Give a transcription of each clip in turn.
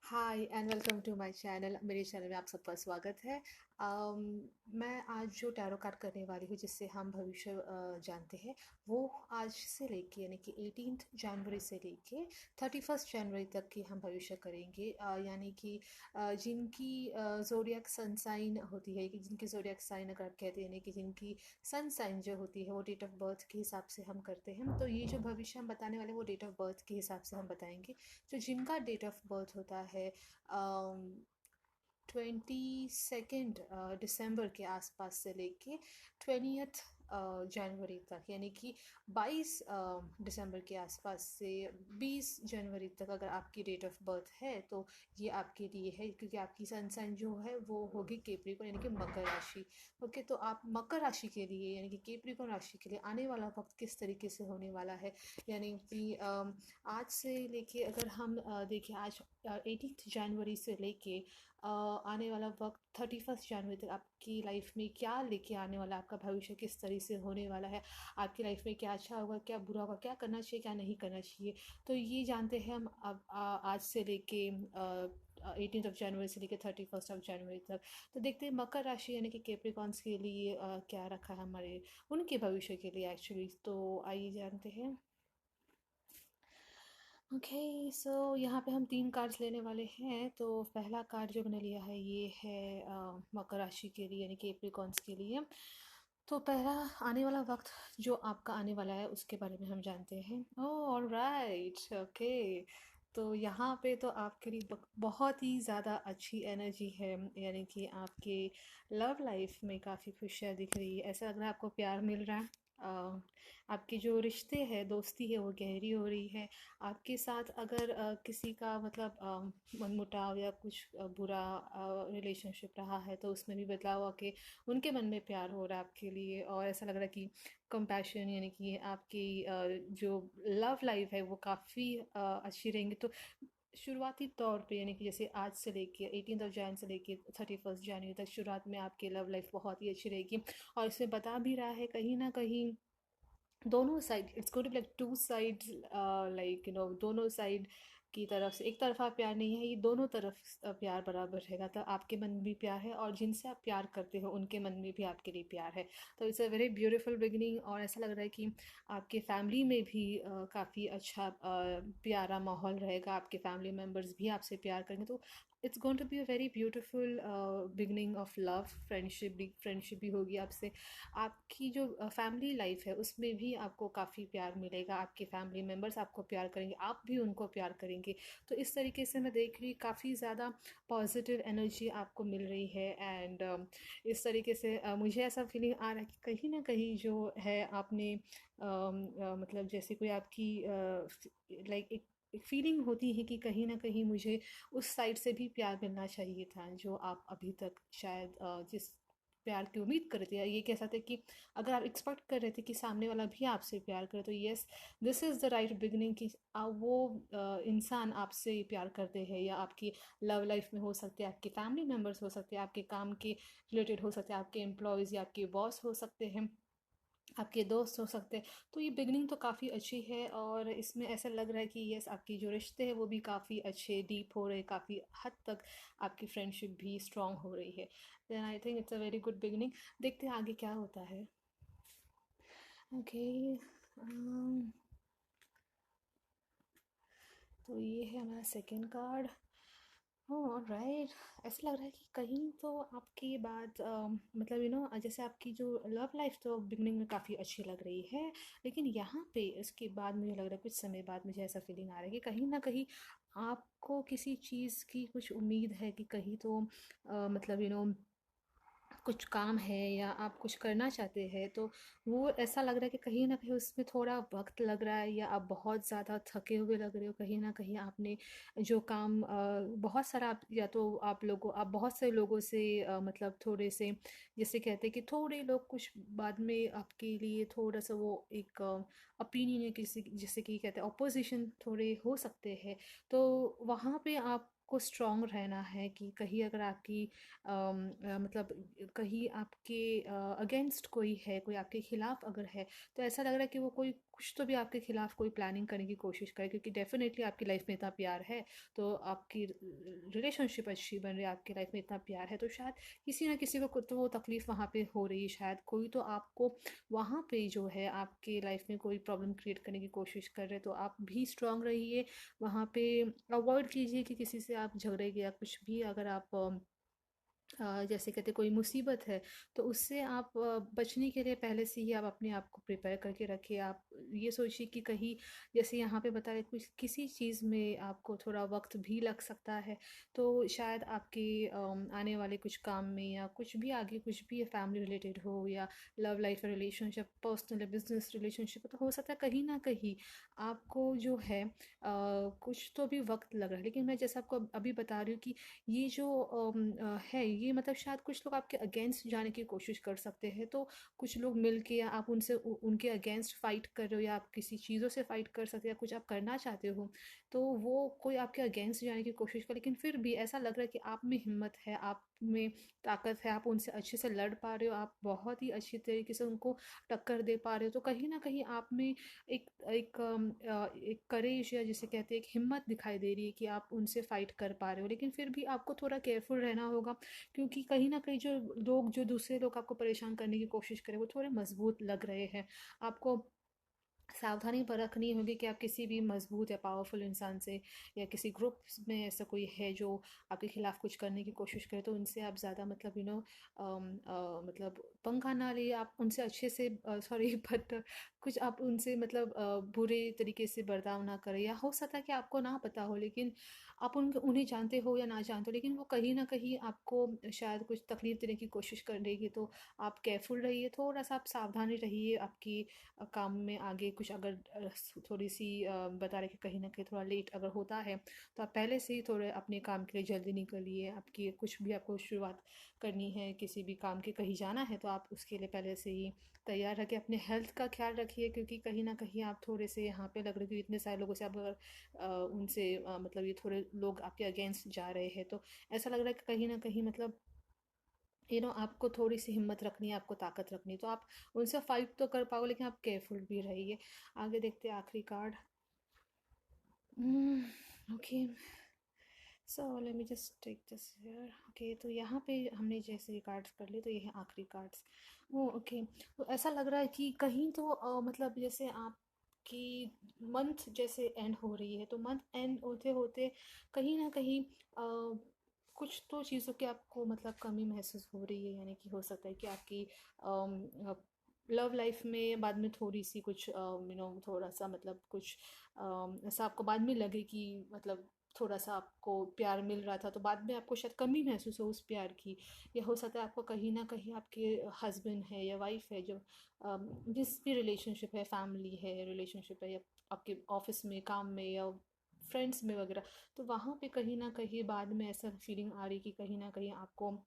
Hi and welcome to my channel. मेरे channel में आप सबका स्वागत है। अम, मैं आज जो टैरो कार्ड करने वाली हूँ जिससे हम भविष्य जानते हैं, वो आज से लेके यानी कि 18 जनवरी से लेके 31 जनवरी तक की हम भविष्य करेंगे। यानी कि जिनकी ज़ोडिएक सन साइन होती है, कि जिनकी ज़ोडिएक साइन अगर आप कहते हैं, यानी कि जिनकी सन साइन जो होती है वो डेट ऑफ बर्थ के हिसाब से हम करते हैं। तो ये जो भविष्य हम बताने वाले हैं वो डेट ऑफ बर्थ के हिसाब से हम बताएंगे। तो जिनका डेट ऑफ बर्थ होता है 22 दिसंबर के आसपास से लेके 20th जनवरी तक, यानी कि 22 दिसंबर के आसपास से 20 जनवरी तक अगर आपकी डेट ऑफ बर्थ है तो ये आपके लिए है, क्योंकि आपकी सन साइन जो है वो होगी केप्रिकॉन यानी कि मकर राशि। ओके, तो आप मकर राशि के लिए यानी कि केप्रिकॉन राशि के लिए आने वाला वक्त किस तरीके से होने वाला है, यानी कि आज से लेके अगर हम देखें, आज 18 जनवरी से लेके आने वाला वक्त 31 जनवरी तक आपकी लाइफ में क्या लेके आने वाला, आपका भविष्य किस तरह से होने वाला है, आपकी लाइफ में क्या अच्छा होगा क्या बुरा होगा, क्या करना चाहिए क्या नहीं करना चाहिए, तो ये जानते हैं हम अब आज से लेके 18 जनवरी से लेकर 31 जनवरी तक। तो देखते हैं मकर राशि यानी कि कैप्रिकॉन्स के लिए क्या रखा है हमारे उनके भविष्य के लिए एक्चुअली। तो आइए जानते हैं। ओके, सो यहाँ पे हम 3 कार्ड्स लेने वाले हैं। तो पहला कार्ड जो मैंने लिया है ये है मकर राशि के लिए यानी कि एप्रिकॉन्स के लिए। तो पहला आने वाला वक्त जो आपका आने वाला है उसके बारे में हम जानते हैं। ओह ऑलराइट, ओके। तो यहाँ पे तो आपके लिए बहुत ही ज़्यादा अच्छी एनर्जी है, यानी कि आपके लव लाइफ में काफ़ी खुशियाँ दिख रही है। ऐसा लग रहा है आपको प्यार मिल रहा है। आपके जो रिश्ते हैं, दोस्ती है, वो गहरी हो रही है। आपके साथ अगर किसी का मतलब मनमुटाव या कुछ बुरा रिलेशनशिप रहा है तो उसमें भी बदलाव आके उनके मन में प्यार हो रहा है आपके लिए, और ऐसा लग रहा है कि कंपैशन यानी कि आपकी जो लव लाइफ है वो काफ़ी अच्छी रहेंगी। तो शुरुआती तौर पे यानी कि जैसे आज से लेके 18 जैन से लेके 31 जनवरी तक शुरुआत में आपकी लव लाइफ बहुत ही अच्छी रहेगी। और इसमें बता भी रहा है कहीं ना कहीं दोनों side it's going to be like two side, लाइक दोनों साइड की तरफ से एक तरफा प्यार नहीं है, ये दोनों तरफ प्यार बराबर रहेगा। तो आपके मन में भी प्यार है और जिनसे आप प्यार करते हो उनके मन में भी आपके लिए प्यार है। तो it's a very beautiful beginning, और ऐसा लग रहा है कि आपके फैमिली में भी काफ़ी अच्छा प्यारा माहौल रहेगा। आपके फैमिली मेम्बर्स भी आपसे प्यार करेंगे। तो it's going to be a very beautiful beginning of love. Friendship भी होगी आपसे। आपकी जो फैमिली लाइफ है उसमें भी आपको काफ़ी प्यार मिलेगा। आपके फैमिली मेम्बर्स आपको प्यार करेंगे, आप भी उनको प्यार करेंगे। तो इस तरीके से मैं देख रही काफ़ी ज़्यादा पॉजिटिव एनर्जी आपको मिल रही है। एंड इस तरीके से मुझे ऐसा फीलिंग आ रहा है कि कहीं ना कहीं जो है आपने मतलब जैसे कोई आपकी लाइक एक फीलिंग होती है कि कहीं ना कहीं मुझे उस साइड से भी प्यार मिलना चाहिए था, जो आप अभी तक शायद जिस प्यार की उम्मीद कर रहे थे, या ये कह सकते कि अगर आप एक्सपेक्ट कर रहे थे कि सामने वाला भी आपसे प्यार करे, तो yes, this is the right beginning कि वो इंसान आपसे प्यार करते हैं, या आपकी लव लाइफ में हो सकते हैं, आपके फैमिली मेम्बर्स हो सकते हैं, आपके काम के रिलेटेड हो सकते हैं, आपके एम्प्लॉयज़ या आपके बॉस हो सकते हैं, आपके दोस्त हो सकते हैं। तो ये बिगनिंग तो काफ़ी अच्छी है, और इसमें ऐसा लग रहा है कि यस, आपकी जो रिश्ते हैं वो भी काफ़ी अच्छे डीप हो रहे हैं, काफ़ी हद तक आपकी फ्रेंडशिप भी स्ट्रांग हो रही है। Then I think it's a very good beginning. देखते हैं आगे क्या होता है। ओके, तो ये है हमारा सेकेंड कार्ड। ओह राइट, ऐसा लग रहा है कि कहीं तो आपकी बात मतलब जैसे आपकी जो लव लाइफ तो बिगनिंग में काफ़ी अच्छी लग रही है, लेकिन यहाँ पे उसके बाद मुझे लग रहा है कुछ समय बाद मुझे ऐसा फीलिंग आ रहा है कि कहीं ना कहीं आपको किसी चीज़ की कुछ उम्मीद है कि कहीं तो मतलब कुछ काम है या आप कुछ करना चाहते हैं, तो वो ऐसा लग रहा है कि कहीं ना कहीं उसमें थोड़ा वक्त लग रहा है, या आप बहुत ज़्यादा थके हुए लग रहे हो। कहीं ना कहीं आपने जो काम बहुत सारा या तो आप बहुत से लोगों से मतलब थोड़े से, जैसे कहते हैं कि थोड़े लोग कुछ बाद में आपके लिए थोड़ा सा वो एक ओपिनियन है किसी, जैसे कि कहते हैं अपोजिशन थोड़े हो सकते हैं। तो वहाँ पे आपको स्ट्रांग रहना है कि कहीं अगर आपकी मतलब कहीं आपके अगेंस्ट कोई है, कोई आपके खिलाफ अगर है, तो ऐसा लग रहा है कि वो कोई कुछ तो भी आपके खिलाफ कोई प्लानिंग करने की कोशिश करे, क्योंकि डेफिनेटली आपकी लाइफ में इतना प्यार है, तो आपकी रिलेशनशिप अच्छी बन रही है, आपकी लाइफ में इतना प्यार है, तो शायद किसी ना किसी को तो वो तकलीफ़ वहाँ पे हो रही है, शायद कोई तो आपको वहाँ पे जो है आपके लाइफ में कोई प्रॉब्लम क्रिएट करने की कोशिश कर रहे हैं। तो आप भी स्ट्रांग रहिए वहाँ पे। अवॉइड कीजिए कि किसी से आप झगड़ेंगे या कुछ भी। अगर आप जैसे कहते कोई मुसीबत है, तो उससे आप बचने के लिए पहले से ही आप अपने आप को प्रिपेयर करके रखिए। आप ये सोचिए कि कहीं, जैसे यहाँ पे बता रहे, कुछ किसी चीज़ में आपको थोड़ा वक्त भी लग सकता है, तो शायद आपके आने वाले कुछ काम में या कुछ भी आगे कुछ भी फैमिली रिलेटेड हो या लव लाइफ रिलेशनशिप, पर्सनल या बिजनेस रिलेशनशिप, तो हो सकता है कहीं ना कहीं आपको जो है कुछ तो भी वक्त लग रहा है। लेकिन मैं जैसे आपको अभी बता रही हूँ कि ये जो है, ये मतलब शायद कुछ लोग आपके अगेंस्ट जाने की कोशिश कर सकते हैं, तो कुछ लोग मिल के या आप उनसे उनके अगेंस्ट फाइट कर रहे हो, या आप किसी चीज़ों से फाइट कर सकते हो, या कुछ आप करना चाहते हो, तो वो कोई आपके अगेंस्ट जाने की कोशिश कर, लेकिन फिर भी ऐसा लग रहा है कि आप में हिम्मत है, आप में ताकत है, आप उनसे अच्छे से लड़ पा रहे हो, आप बहुत ही अच्छी तरीके से उनको टक्कर दे पा रहे हो, तो कहीं ना कहीं आप में एक एक एक करेज, या जिसे कहते हैं एक हिम्मत दिखाई दे रही है कि आप उनसे फाइट कर पा रहे हो। लेकिन फिर भी आपको थोड़ा केयरफुल रहना होगा, क्योंकि कहीं ना कहीं जो दूसरे लोग आपको परेशान करने की कोशिश करें, वो थोड़े मजबूत लग रहे हैं। आपको सावधानी बरतनी होगी कि आप किसी भी मजबूत या पावरफुल इंसान से, या किसी ग्रुप में ऐसा कोई है जो आपके खिलाफ कुछ करने की कोशिश करे, तो उनसे आप ज़्यादा मतलब मतलब पंगा ना लिए। आप उनसे अच्छे से, सॉरी बट कुछ आप उनसे मतलब बुरे तरीके से बर्ताव ना करें। या हो सकता है कि आपको ना पता हो, लेकिन आप उन्हें जानते हो या ना जानते हो, लेकिन वो कहीं ना कहीं आपको शायद कुछ तकलीफ देने की कोशिश कर देगी, तो आप केयरफुल रहिए, थोड़ा सा आप सावधानी रहिए आपकी काम में आगे कुछ अगर थोड़ी सी बता रहे कि कहीं ना कहीं थोड़ा लेट अगर होता है, तो आप पहले से ही थोड़े अपने काम के लिए जल्दी निकलिए। आपकी कुछ भी आपको शुरुआत करनी है, किसी भी काम के कहीं जाना है, तो आप उसके लिए पहले से ही तैयार रखें। अपने हेल्थ का ख्याल रखिए, क्योंकि कहीं ना कहीं आप थोड़े से यहाँ पे लग रहे हो कि इतने सारे लोगों से आप अगर उनसे मतलब ये थोड़े लोग आपके अगेंस्ट जा रहे हैं, तो ऐसा लग रहा है कि कहीं ना कहीं मतलब आपको थोड़ी सी हिम्मत रखनी है, आपको ताकत रखनी है, तो आप उनसे फाइट तो कर पाओगे, लेकिन आप केयरफुल भी रहिए। आगे देखते हैं आखिरी card. Okay, so let me just take this here. Okay, तो यहाँ पे हमने जैसे कार्ड्स कर लिए, तो ये है आखिरी कार्ड्स। ओ ओके, तो ऐसा लग रहा है कि कहीं तो मतलब जैसे आपकी मंथ जैसे एंड हो रही है, तो मंथ एंड होते होते कहीं ना कहीं कुछ तो चीज़ों की आपको मतलब कमी महसूस हो रही है। यानी कि हो सकता है कि आपकी लव लाइफ में बाद में थोड़ी सी कुछ थोड़ा सा मतलब कुछ ऐसा आपको बाद में लगे कि मतलब थोड़ा सा आपको प्यार मिल रहा था, तो बाद में आपको शायद कमी महसूस हो उस प्यार की। या हो सकता है आपको कहीं ना कहीं आपके हस्बैंड है या वाइफ है, जो जिस भी रिलेशनशिप है, फैमिली है, रिलेशनशिप है, या आपके ऑफिस में काम में या फ्रेंड्स में वगैरह, तो वहाँ पे कहीं ना कहीं बाद में ऐसा फीलिंग आ रही कि कहीं ना कहीं आपको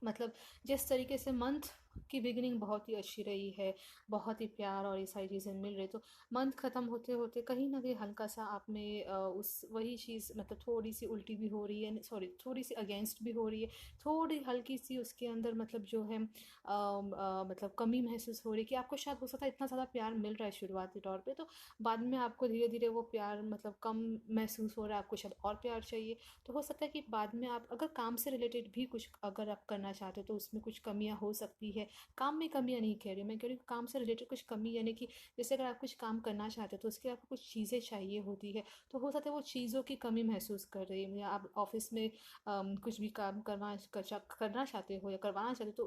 मतलब जिस तरीके से मंथ की बिगिनिंग बहुत ही अच्छी रही है, बहुत ही प्यार और ये सारी चीज़ें मिल रही, तो मंथ ख़त्म होते होते कहीं ना कहीं हल्का सा आप में उस वही चीज़ मतलब थोड़ी सी उल्टी भी हो रही है, सॉरी थोड़ी सी अगेंस्ट भी हो रही है, थोड़ी हल्की सी उसके अंदर मतलब जो है मतलब कमी महसूस हो रही है कि आपको शायद हो सकता है इतना ज़्यादा प्यार मिल रहा है शुरुआती तौर पे, तो बाद में आपको धीरे धीरे वो प्यार मतलब कम महसूस हो रहा है, आपको शायद और प्यार चाहिए। तो हो सकता है कि बाद में आप अगर काम से रिलेटेड भी कुछ अगर आप करना चाहते हो, तो उसमें कुछ कमियां हो सकती है। काम में कमियां नहीं कह रही, मैं कह रही हूँ काम से रिलेटेड कुछ कमी, यानी कि जैसे अगर आप कुछ काम करना चाहते हो, तो उसके लिए आपको कुछ चीज़ें चाहिए होती है, तो हो सकता है वो चीज़ों की कमी महसूस कर रही है। या आप ऑफिस में कुछ भी काम करना चाहते हो या करवाना चाहते हो, तो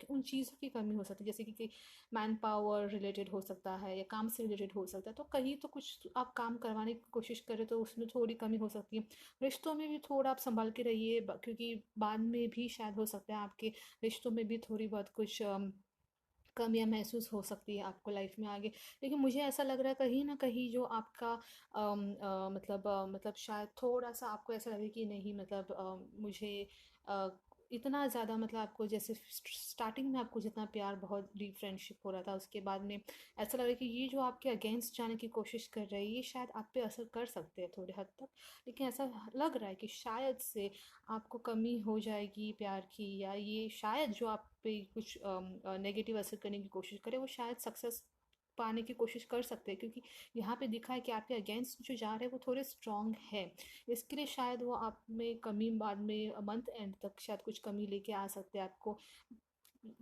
उन चीज़ों की कमी हो सकती है, जैसे कि मैन पावर रिलेटेड हो सकता है या काम से रिलेटेड हो सकता है, तो कहीं तो कुछ आप काम करवाने की कोशिश करें, तो उसमें थोड़ी कमी हो सकती है। रिश्तों में भी थोड़ा आप संभाल के रहिए, क्योंकि बाद में भी शायद हो सकता है आपके रिश्तों में भी थोड़ी बहुत कुछ कमियां महसूस हो सकती है आपको लाइफ में आगे। लेकिन मुझे ऐसा लग रहा है कहीं ना कहीं जो आपका मतलब शायद थोड़ा सा आपको ऐसा लगे कि नहीं मतलब मुझे अ, इतना ज़्यादा मतलब आपको जैसे स्टार्टिंग में आपको जितना प्यार बहुत डीप फ्रेंडशिप हो रहा था, उसके बाद में ऐसा लगा कि ये जो आपके अगेंस्ट जाने की कोशिश कर रहे हैं, ये शायद आप पे असर कर सकते हैं थोड़े हद तक। लेकिन ऐसा लग रहा है कि शायद से आपको कमी हो जाएगी प्यार की, या ये शायद जो आप पे कुछ नेगेटिव असर करने की कोशिश करे, वो शायद सक्सेस पाने की कोशिश कर सकते हैं, क्योंकि यहाँ पे दिखा है कि आपके अगेंस्ट जो जा रहे हैं वो थोड़े स्ट्रांग है। इसके लिए शायद वो आप में कमी बाद में मंथ एंड तक शायद कुछ कमी लेके आ सकते हैं आपको।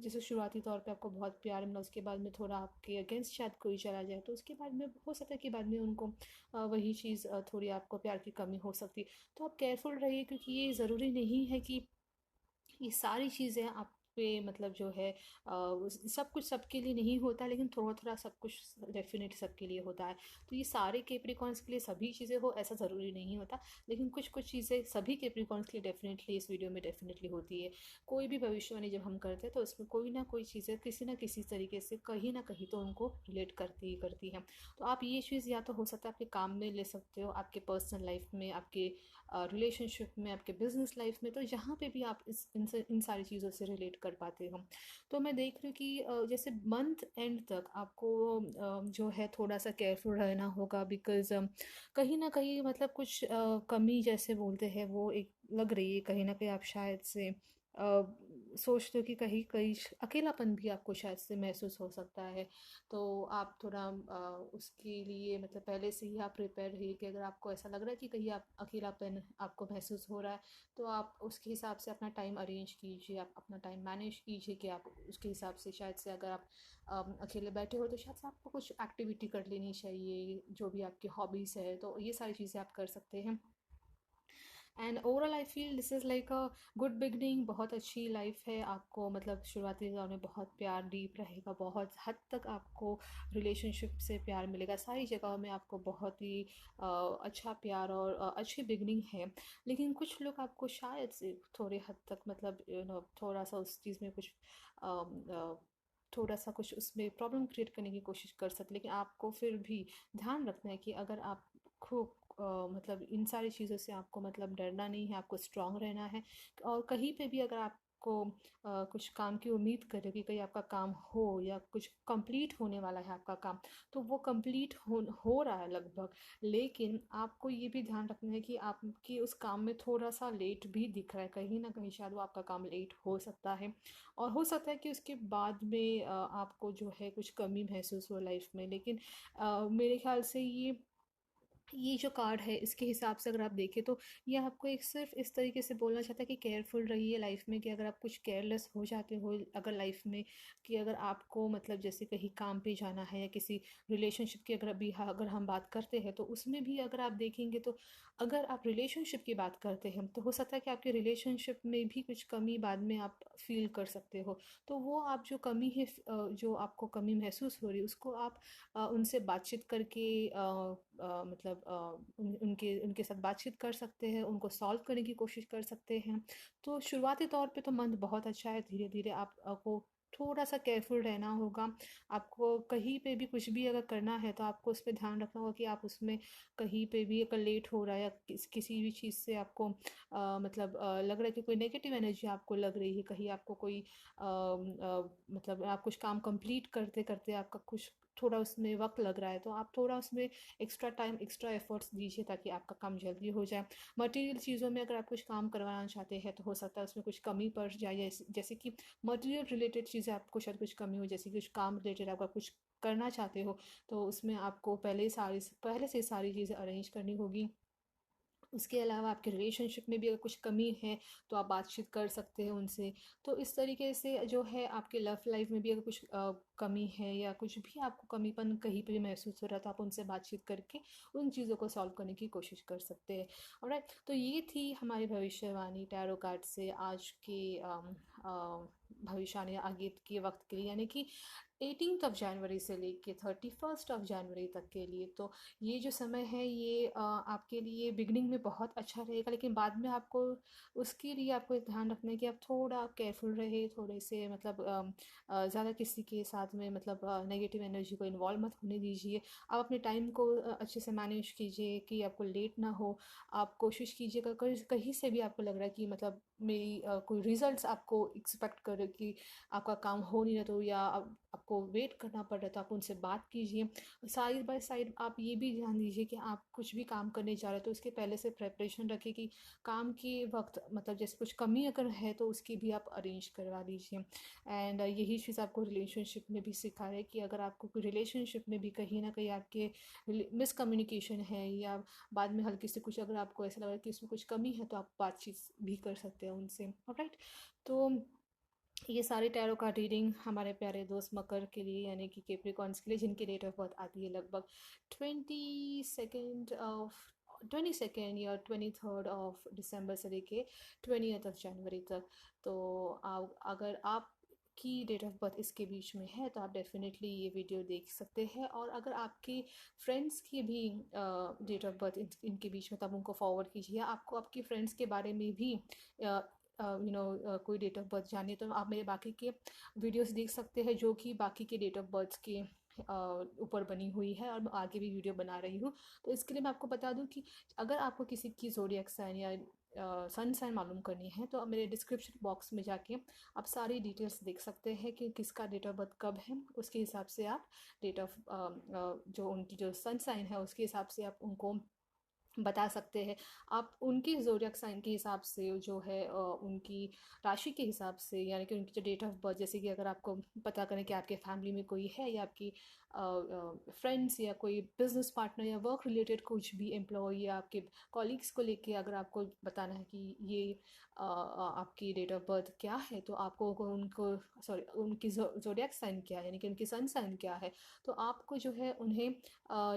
जैसे शुरुआती तौर पे आपको बहुत प्यार मिला, उसके बाद में थोड़ा आपके अगेंस्ट शायद कोई चला जाए, तो उसके बाद में हो सकता है कि बाद में उनको वही चीज़ थोड़ी आपको प्यार की कमी हो सकती है। तो आप केयरफुल रहिए, क्योंकि ये ज़रूरी नहीं है कि ये सारी चीज़ें आप पे मतलब जो है सब कुछ सबके लिए नहीं होता, लेकिन थोड़ा थोड़ा सब कुछ डेफिनेट सबके लिए होता है। तो ये सारे केप्रिकॉन्स के लिए सभी चीज़ें हो ऐसा ज़रूरी नहीं होता, लेकिन कुछ कुछ चीज़ें सभी केप्रिकॉन्स के लिए डेफिनेटली इस वीडियो में डेफिनेटली होती है। कोई भी भविष्यवाणी जब हम करते हैं तो उसमें कोई ना कोई चीज़ें किसी ना किसी तरीके से कहीं ना कहीं तो उनको रिलेट करती ही करती हैं। तो आप ये चीज़ या तो हो सकता है आपके काम में ले सकते हो, आपके पर्सनल लाइफ में, आपके रिलेशनशिप में, आपके बिजनेस लाइफ में, तो जहाँ पे भी आप इन सारी चीज़ों से रिलेट कर पाते हो। तो मैं देख रही हूँ कि जैसे मंथ एंड तक आपको जो है थोड़ा सा केयरफुल रहना होगा, बिकॉज कहीं ना कहीं मतलब कुछ कमी जैसे बोलते हैं वो एक लग रही है, कहीं ना कहीं आप शायद से सोचते हो कि कहीं कहीं अकेलापन भी आपको शायद से महसूस हो सकता है। तो आप थोड़ा उसके लिए मतलब पहले से ही आप प्रिपेयर रहिए कि अगर आपको ऐसा लग रहा है कि कहीं आप अकेलापन आपको महसूस हो रहा है, तो आप उसके हिसाब से अपना टाइम अरेंज कीजिए, आप अपना टाइम मैनेज कीजिए कि आप उसके हिसाब से शायद से अगर आप अकेले बैठे हो तो शायद से आपको कुछ एक्टिविटी कर लेनी चाहिए, जो भी आपकी हॉबीज़ है, तो ये सारी चीज़ें आप कर सकते हैं। And overall I feel this is like a good beginning, बहुत अच्छी लाइफ है आपको, मतलब शुरुआती दौर में बहुत प्यार डीप रहेगा, बहुत हद तक आपको रिलेशनशिप से प्यार मिलेगा, सारी जगहों में आपको बहुत ही अच्छा प्यार और अच्छी बिगनिंग है। लेकिन कुछ लोग आपको शायद से थोड़े हद तक मतलब थोड़ा सा उस चीज़ में कुछ थोड़ा सा कुछ उसमें प्रॉब्लम क्रिएट करने की कोशिश कर सकते, लेकिन आपको फिर भी ध्यान रखना है कि अगर आप खूब मतलब इन सारी चीज़ों से आपको मतलब डरना नहीं है, आपको स्ट्रांग रहना है। और कहीं पे भी अगर आपको कुछ काम की उम्मीद करें कि कहीं आपका काम हो या कुछ कंप्लीट होने वाला है आपका काम, तो वो कंप्लीट हो रहा है लगभग, लेकिन आपको ये भी ध्यान रखना है कि आपकी उस काम में थोड़ा सा लेट भी दिख रहा है, कहीं ना कहीं शायद वो आपका काम लेट हो सकता है, और हो सकता है कि उसके बाद में आपको जो है कुछ कमी महसूस हो लाइफ में। लेकिन मेरे ख्याल से ये जो कार्ड है इसके हिसाब से अगर आप देखें तो ये आपको एक सिर्फ इस तरीके से बोलना चाहता है कि केयरफुल रहिए लाइफ में, कि अगर आप कुछ केयरलेस हो जाते हो अगर लाइफ में, कि अगर आपको मतलब जैसे कहीं काम पे जाना है या किसी रिलेशनशिप की अगर अभी अगर हम बात करते हैं तो उसमें भी अगर आप देखेंगे तो अगर आप रिलेशनशिप की बात करते हैं तो हो सकता है कि आपके रिलेशनशिप में भी कुछ कमी बाद में आप फील कर सकते हो। तो वो आप जो कमी है जो आपको कमी महसूस हो रही है उसको आप उनसे बातचीत करके मतलब उनके उनके साथ बातचीत कर सकते हैं, उनको सॉल्व करने की कोशिश कर सकते हैं। तो शुरुआती तौर पे तो मन बहुत अच्छा है, धीरे धीरे आपको थोड़ा सा केयरफुल रहना होगा। आपको कहीं पे भी कुछ भी अगर करना है तो आपको उस पर ध्यान रखना होगा कि आप उसमें कहीं पे भी अगर लेट हो रहा है या किसी भी चीज़ से आपको मतलब लग रहा है कि कोई नेगेटिव एनर्जी आपको लग रही है, कहीं आपको कोई मतलब आप कुछ काम कंप्लीट करते करते आपका कुछ थोड़ा उसमें वक्त लग रहा है, तो आप थोड़ा उसमें एक्स्ट्रा टाइम एक्स्ट्रा एफर्ट्स दीजिए ताकि आपका काम जल्दी हो जाए। मटेरियल चीज़ों में अगर आप कुछ काम करवाना चाहते हैं तो हो सकता है उसमें कुछ कमी पड़ जाए, जैसे कि मटेरियल रिलेटेड चीज़ें आपको शायद कुछ कमी हो, जैसे कि कुछ काम रिलेटेड आपका कुछ करना चाहते हो तो उसमें आपको पहले से सारी चीज़ें अरेंज करनी होगी। उसके अलावा आपके रिलेशनशिप में भी अगर कुछ कमी है तो आप बातचीत कर सकते हैं उनसे। तो इस तरीके से जो है आपके लव लाइफ में भी अगर कुछ कमी है या कुछ भी आपको कमीपन कहीं पे भी महसूस हो रहा है तो आप उनसे बातचीत करके उन चीज़ों को सॉल्व करने की कोशिश कर सकते हैं। ऑलराइट, तो ये थी हमारी भविष्यवाणी टैरो कार्ड से आज के भविष्यवाणी आगे के वक्त के लिए, यानी कि 18 जनवरी से लेके 31 जनवरी तक के लिए। तो ये जो समय है ये आपके लिए बिगनिंग में बहुत अच्छा रहेगा, लेकिन बाद में आपको उसके लिए आपको एक ध्यान रखना है कि आप थोड़ा केयरफुल रहे, थोड़े से मतलब ज़्यादा किसी के साथ में मतलब नेगेटिव एनर्जी को इन्वॉल्व मत होने दीजिए। आप अपने टाइम को अच्छे से मैनेज कीजिए कि आपको लेट ना हो। आप कोशिश कीजिएगा कहीं कहीं से भी आपको लग रहा है कि मतलब मेरी कोई रिजल्ट्स आपको एक्सपेक्ट कर रहे रहे हो कि आपका काम हो नहीं रहा तो या आपको वेट करना पड़ रहा है, तो आप उनसे बात कीजिए। साइड बाय साइड आप ये भी ध्यान दीजिए कि आप कुछ भी काम करने जा रहे हो तो उसके पहले से प्रेपरेशन रखिए कि काम के वक्त मतलब जैसे कुछ कमी अगर है तो उसकी भी आप अरेंज करवा लीजिए। एंड यही चीज़ आपको रिलेशनशिप में भी सिखा रहे हैं कि अगर आपको कोई रिलेशनशिप में भी कहीं ना कहीं आपके मिसकम्युनिकेशन है या बाद में हल्की से कुछ अगर आपको ऐसा लगा कि इसमें कुछ कमी है तो आप बातचीत भी कर सकते हैं उनसे। ऑलराइट, तो ये सारे टैरो कार्ड रीडिंग हमारे प्यारे दोस्त मकर के लिए यानी कि कैप्रिकॉर्न्स के लिए जिनकी डेट ऑफ बर्थ आती है लगभग 22nd या 23rd ऑफ दिसंबर से लेके 20th ऑफ जनवरी तक। तो अगर आप की डेट ऑफ बर्थ इसके बीच में है तो आप डेफिनेटली ये वीडियो देख सकते हैं। और अगर आपके फ्रेंड्स की भी डेट ऑफ बर्थ इनके बीच में तब उनको फॉरवर्ड कीजिए। आपको आपके फ्रेंड्स के बारे में भी कोई डेट ऑफ बर्थ जानिए तो आप मेरे बाकी के वीडियोस देख सकते हैं जो कि बाकी के डेट ऑफ बर्थ के ऊपर बनी हुई है और मैं आगे भी वीडियो बना रही हूँ। तो इसके लिए मैं आपको बता दूं कि अगर आपको किसी की ज़ोडिएक साइन या सन साइन मालूम करनी है तो आप मेरे डिस्क्रिप्शन बॉक्स में जाके आप सारी डिटेल्स देख सकते हैं कि किसका डेट ऑफ बर्थ कब है। उसके हिसाब से आप डेट ऑफ जो उनकी जो सन साइन है उसके हिसाब से आप उनको बता सकते हैं। आप उनकी ज़ोडिएक साइन के हिसाब से जो है उनकी राशि के हिसाब से यानी कि उनकी जो डेट ऑफ बर्थ, जैसे कि अगर आपको पता करें कि आपके फैमिली में कोई है या आपकी फ्रेंड्स या कोई बिजनेस पार्टनर या वर्क रिलेटेड कुछ भी एम्प्लॉय या आपके कॉलीग्स को लेके अगर आपको बताना है कि ये आपकी डेट ऑफ बर्थ क्या है तो आपको उनको उनकी ज़ोडिएक साइन क्या है यानी कि उनकी सन साइन क्या है तो आपको जो है उन्हें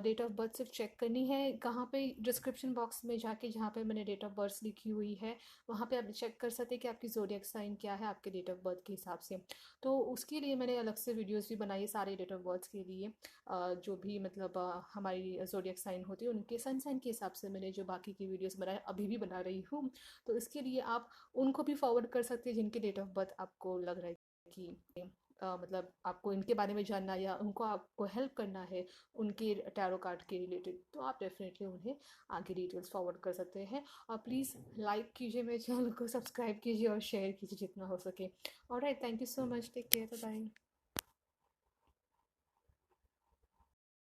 डेट ऑफ बर्थ सिर्फ चेक करनी है। कहाँ पे डिस्क्रिप्शन बॉक्स में जाके जहाँ पे मैंने डेट ऑफ बर्थ लिखी हुई है वहाँ पे आप चेक कर सकते हैं कि आपकी ज़ोडिएक साइन क्या है आपके डेट ऑफ बर्थ के हिसाब से। तो उसके लिए मैंने अलग से वीडियोस भी बनाई है सारे डेट ऑफ बर्थ के लिए। जो भी मतलब हमारी ज़ोडिएक साइन होती है उनके सन साइन के हिसाब से मैंने जो बाकी की वीडियोस बनाए अभी भी बना रही हूँ। तो इसके लिए आप उनको भी फॉरवर्ड कर सकते हैं जिनके डेट ऑफ बर्थ आपको लग रहा है कि मतलब आपको इनके बारे में जानना या उनको आपको हेल्प करना है उनके टैरो कार्ड के रिलेटेड तो आप डेफिनेटली उन्हें आगे डिटेल्स फॉरवर्ड कर सकते हैं। और प्लीज़ लाइक कीजिए मेरे चैनल को, सब्सक्राइब कीजिए और शेयर कीजिए जितना हो सके। Alright, thank you so much, take care, bye bye.